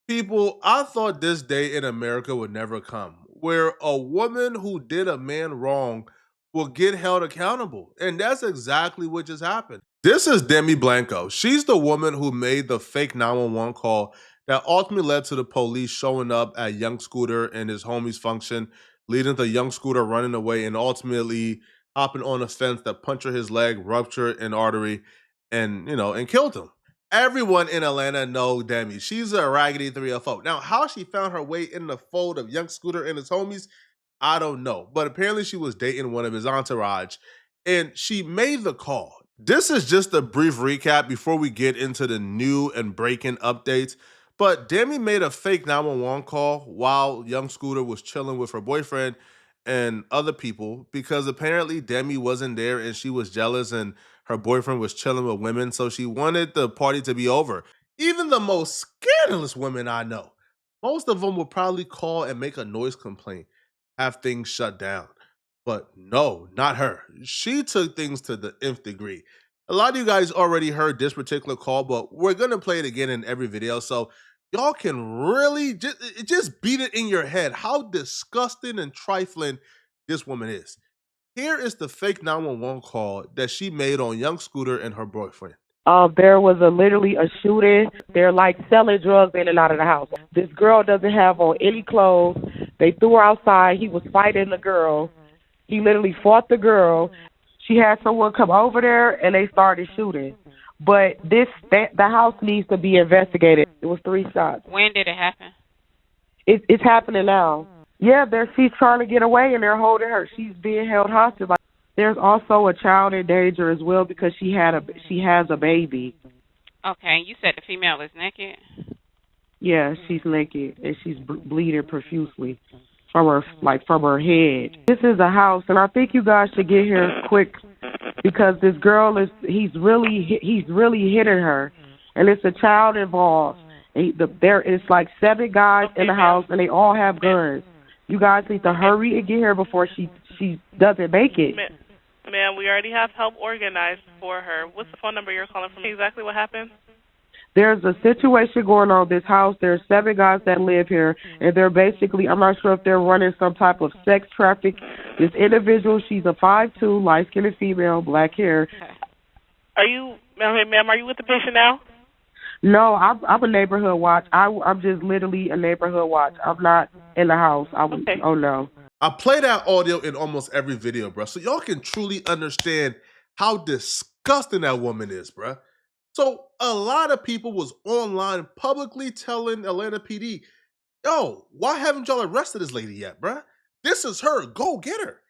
People, I thought this day in America would never come where a woman who did a man wrong will get held accountable. And that's exactly what just happened. This is Demi Blanco. She's the woman who made the fake 911 call that ultimately led to the police showing up at Young Scooter and his homies function, leading to Young Scooter running away and ultimately hopping on a fence that punctured his leg, ruptured an artery, and killed him. Everyone in Atlanta know Demi. She's a raggedy 304. Now, how she found her way in the fold of Young Scooter and his homies, I don't know. But apparently she was dating one of his entourage and she made the call. This is just a brief recap before we get into the new and breaking updates. But Demi made a fake 911 call while Young Scooter was chilling with her boyfriend and other people because apparently Demi wasn't there and she was jealous and her boyfriend was chilling with women, so she wanted the party to be over. Even the most scandalous women I know, most of them will probably call and make a noise complaint, have things shut down. But no, not her. She took things to the nth degree. A lot of you guys already heard this particular call, but we're gonna play it again in every video, so y'all can really just beat it in your head how disgusting and trifling this woman is. Here is the fake 911 call that she made on Young Scooter and her boyfriend. There was literally a shooting. They're like selling drugs in and out of the house. This girl doesn't have on any clothes. They threw her outside. He was fighting the girl. He literally fought the girl. She had someone come over there and they started shooting. But the house needs to be investigated. It was 3 shots. When did it happen? It's happening now. Yeah, she's trying to get away and they're holding her. She's being held hostage. Like, there's also a child in danger as well because she has a baby. Okay, you said the female is naked? Yeah, she's naked and she's bleeding profusely from her head. This is a house, and I think you guys should get here quick because this girl he's really hitting her, and it's a child involved. And there is like 7 guys in the house, and they all have guns. You guys need to hurry and get here before she doesn't make it. Ma'am, we already have help organized for her. What's the phone number you're calling from? Exactly what happened? There's a situation going on in this house. There's 7 guys that live here, and they're basically, I'm not sure if they're running some type of sex traffic. This individual, she's a 5'2", light-skinned female, black hair. Ma'am, are you with the patient now? No, I'm a neighborhood watch. I'm just literally a neighborhood watch. I'm not in the house. Okay. Oh, no. I play that audio in almost every video, bro, so y'all can truly understand how disgusting that woman is, bro. So a lot of people was online publicly telling Atlanta PD, yo, why haven't y'all arrested this lady yet, bruh? This is her. Go get her.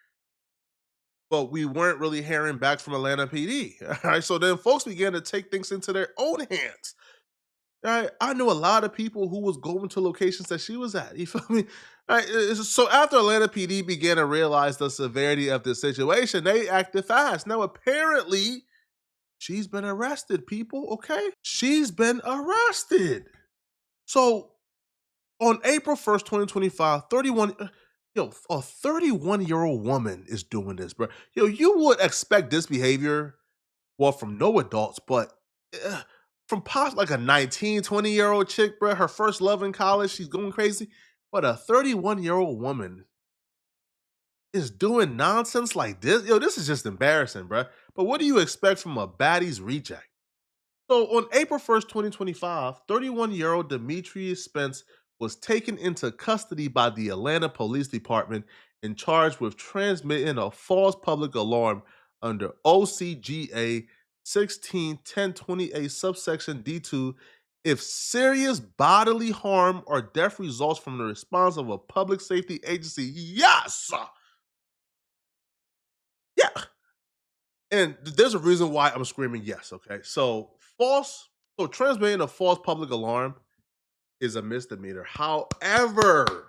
But we weren't really hearing back from Atlanta PD. All right, so then folks began to take things into their own hands. All right, I knew a lot of people who was going to locations that she was at. You feel me? All right, so after Atlanta PD began to realize the severity of the situation, they acted fast. Now, apparently, she's been arrested, people, okay? She's been arrested. So on April 1st, 2025, a 31-year-old woman is doing this, bro. Yo, you would expect this behavior, well, from no adults, but from possibly like a 19, 20-year-old chick, bro. Her first love in college, she's going crazy. But a 31-year-old woman is doing nonsense like this. Yo, this is just embarrassing, bro. But what do you expect from a baddies reject? So on April 1st, 2025, 31-year-old Demetrius Spence was taken into custody by the Atlanta Police Department and charged with transmitting a false public alarm under OCGA 16-1028 subsection D2 if serious bodily harm or death results from the response of a public safety agency. Yes! Yeah. And there's a reason why I'm screaming yes, okay? So transmitting a false public alarm is a misdemeanor. However,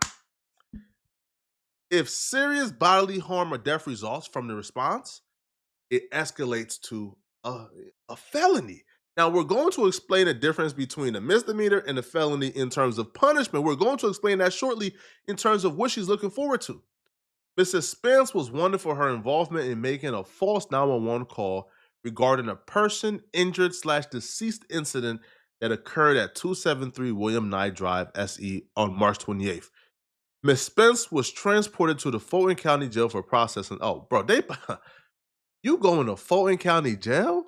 if serious bodily harm or death results from the response, it escalates to a felony. Now, we're going to explain the difference between a misdemeanor and a felony in terms of punishment. We're going to explain that shortly in terms of what she's looking forward to. Mrs. Spence was wanted for her involvement in making a false 911 call regarding a person injured / deceased incident that occurred at 273 William Nye Drive, SE, on March 28th. Miss Spence was transported to the Fulton County Jail for processing. Oh, bro, you going to Fulton County Jail?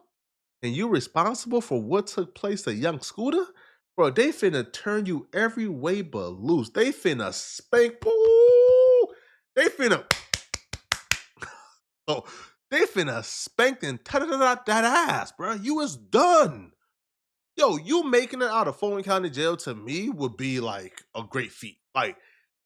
And you responsible for what took place to young Scooter? Bro, they finna turn you every way but loose. They finna spank. Ooh, they finna. Oh, they finna spank and that ass, bro. You is done. Yo, you making it out of Fulton County Jail to me would be like a great feat. Like,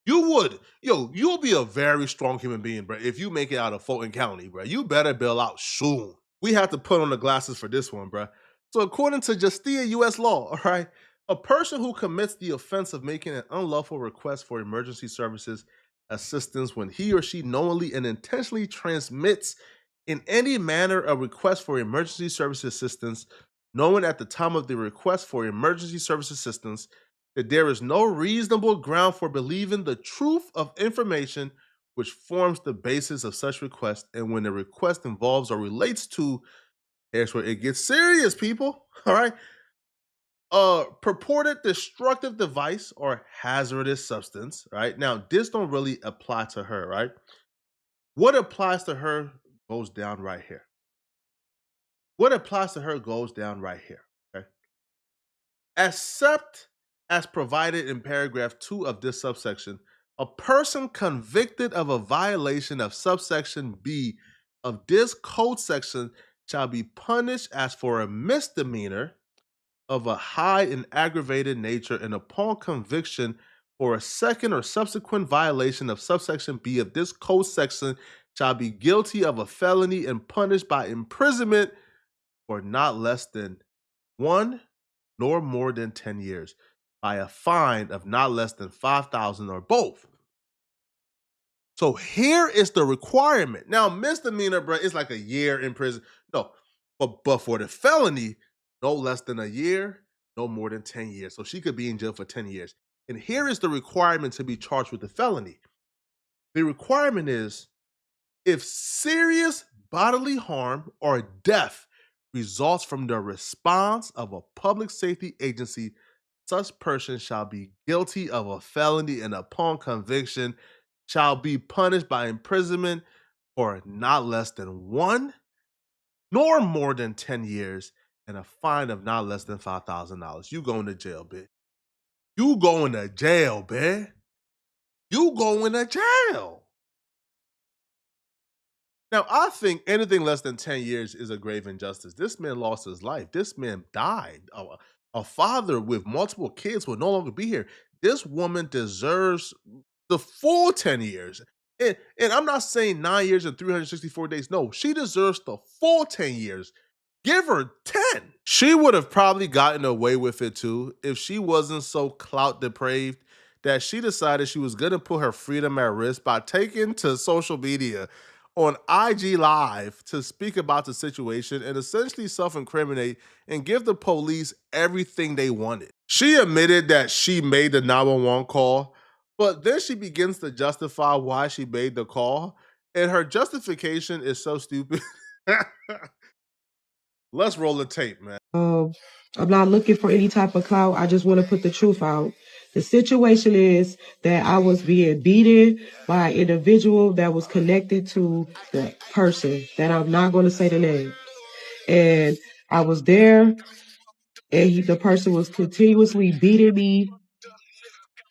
you would. Yo, you'll be a very strong human being, bro. If you make it out of Fulton County, bro, you better bail out soon. We have to put on the glasses for this one, bro. So according to Justia U.S. law, all right, a person who commits the offense of making an unlawful request for emergency services assistance when he or she knowingly and intentionally transmits in any manner a request for emergency service assistance, knowing at the time of the request for emergency service assistance that there is no reasonable ground for believing the truth of information which forms the basis of such request, and when the request involves or relates to, here's where it gets serious, people. All right. A purported destructive device or hazardous substance, right? Now, this don't really apply to her, right? What applies to her goes down right here. What applies to her goes down right here. Okay. Except as provided in paragraph 2 of this subsection, a person convicted of a violation of subsection B of this code section shall be punished as for a misdemeanor of a high and aggravated nature, and upon conviction for a second or subsequent violation of subsection B of this code section shall be guilty of a felony and punished by imprisonment for not less than 1 nor more than 10 years, by a fine of not less than 5,000 or both. So here is the requirement. Now, misdemeanor, bro, is like a year in prison. No, but for the felony, no less than a year, no more than 10 years. So she could be in jail for 10 years. And here is the requirement to be charged with the felony. The requirement is if serious bodily harm or death results from the response of a public safety agency, such person shall be guilty of a felony and upon conviction shall be punished by imprisonment for not less than 1 nor more than 10 years and a fine of not less than $5,000. You going to jail, bitch. You going to jail, bitch. You going to jail. Now, I think anything less than 10 years is a grave injustice. This man lost his life. This man died. A father with multiple kids will no longer be here. This woman deserves the full 10 years. And I'm not saying 9 years and 364 days. No, she deserves the full 10 years. Give her 10. She would have probably gotten away with it too if she wasn't so clout depraved that she decided she was going to put her freedom at risk by taking to social media on IG Live to speak about the situation and essentially self-incriminate and give the police everything they wanted. She admitted that she made the 911 call, but then she begins to justify why she made the call, and her justification is so stupid. Let's roll the tape, man. I'm not looking for any type of clout. I just want to put the truth out. The situation is that I was being beaten by an individual that was connected to the person that I'm not going to say the name. And I was there, and the person was continuously beating me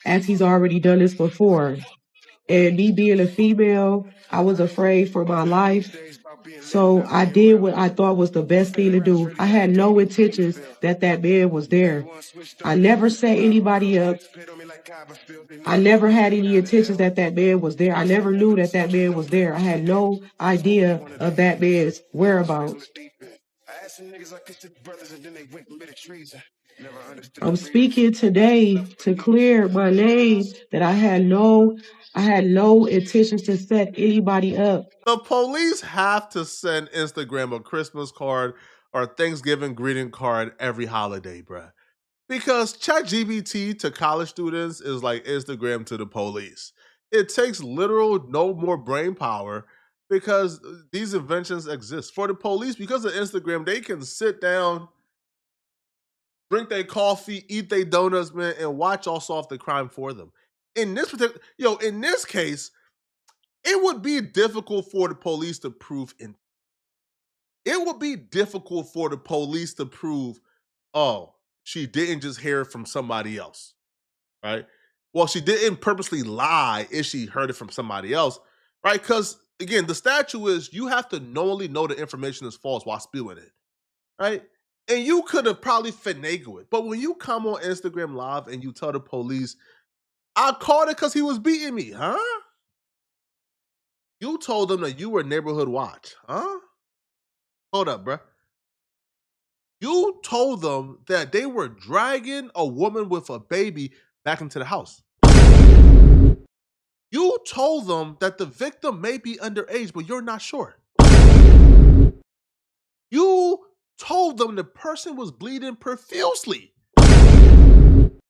as he's already done this before. And me being a female, I was afraid for my life. So I did what I thought was the best thing to do. I had no intentions that man was there. I never set anybody up. I never had any intentions that man was there. I never knew that man was there. I had no idea of that man's whereabouts. I'm speaking today to clear my name that I had no intentions to set anybody up. The police have to send Instagram a Christmas card or Thanksgiving greeting card every holiday, bruh. Because ChatGPT to college students is like Instagram to the police. It takes literal no more brain power because these inventions exist. For the police, because of Instagram, they can sit down drink their coffee, eat their donuts, man, and watch y'all solve the crime for them. In this particular, in this case, it would be difficult for the police to prove it would be difficult for the police to prove, oh, she didn't just hear it from somebody else, right? Well, she didn't purposely lie if she heard it from somebody else, right? Because again, the statute is you have to knowingly know the information is false while spewing it, right? And you could have probably finagled it. But when you come on Instagram Live and you tell the police, I caught it because he was beating me, huh? You told them that you were neighborhood watch, huh? Hold up, bruh. You told them that they were dragging a woman with a baby back into the house. You told them that the victim may be underage, but you're not sure. You told them the person was bleeding profusely.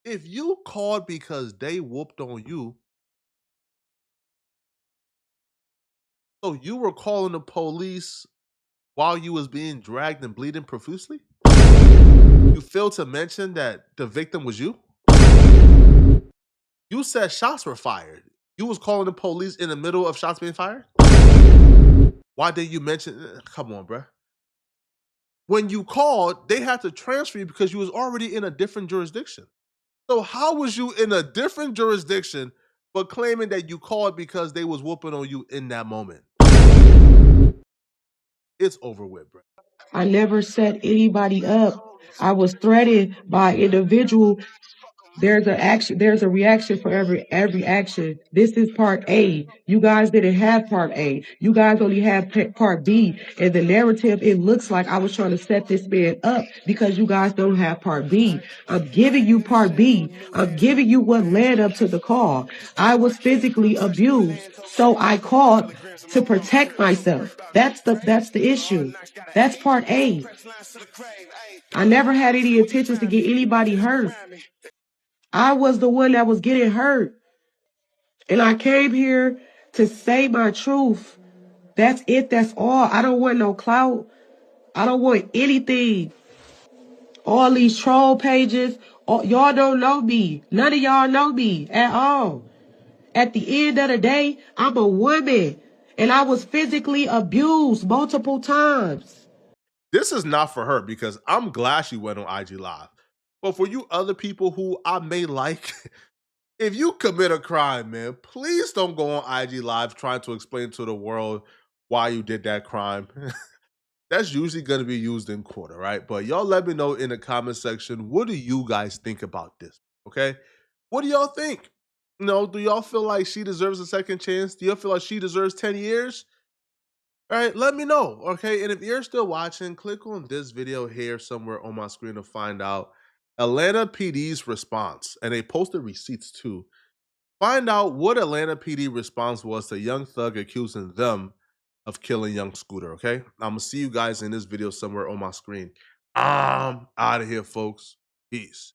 If you called because they whooped on you, so you were calling the police while you was being dragged and bleeding profusely? You failed to mention that the victim was you? You said shots were fired. You was calling the police in the middle of shots being fired? Why didn't you mention? Come on, bruh. When you called, they had to transfer you because you was already in a different jurisdiction. So how was you in a different jurisdiction but claiming that you called because they was whooping on you in that moment? It's over with, bro. I never set anybody up. I was threatened by individual. There's a action. There's a reaction for every action. This is part A. You guys didn't have part A. You guys only have part B. And the narrative, it looks like I was trying to set this man up because you guys don't have part B. I'm giving you part B. I'm giving you what led up to the call. I was physically abused, so I called to protect myself. That's the issue. That's part A. I never had any intentions to get anybody hurt. I was the one that was getting hurt. And I came here to say my truth. That's it. That's all. I don't want no clout. I don't want anything. All these troll pages. Y'all don't know me. None of y'all know me at all. At the end of the day, I'm a woman. And I was physically abused multiple times. This is not for her because I'm glad she went on IG Live. But for you other people who I may like, if you commit a crime, man, please don't go on IG Live trying to explain to the world why you did that crime. That's usually going to be used in court, all right? But y'all let me know in the comment section, what do you guys think about this, okay? What do y'all think? Do y'all feel like she deserves a second chance? Do y'all feel like she deserves 10 years? All right, let me know, okay? And if you're still watching, click on this video here somewhere on my screen to find out Atlanta PD's response. And they posted receipts too. Find out what Atlanta PD response was to Young Thug accusing them of killing Young Scooter, okay? I'm going to see you guys in this video somewhere on my screen. I'm out of here, folks. Peace.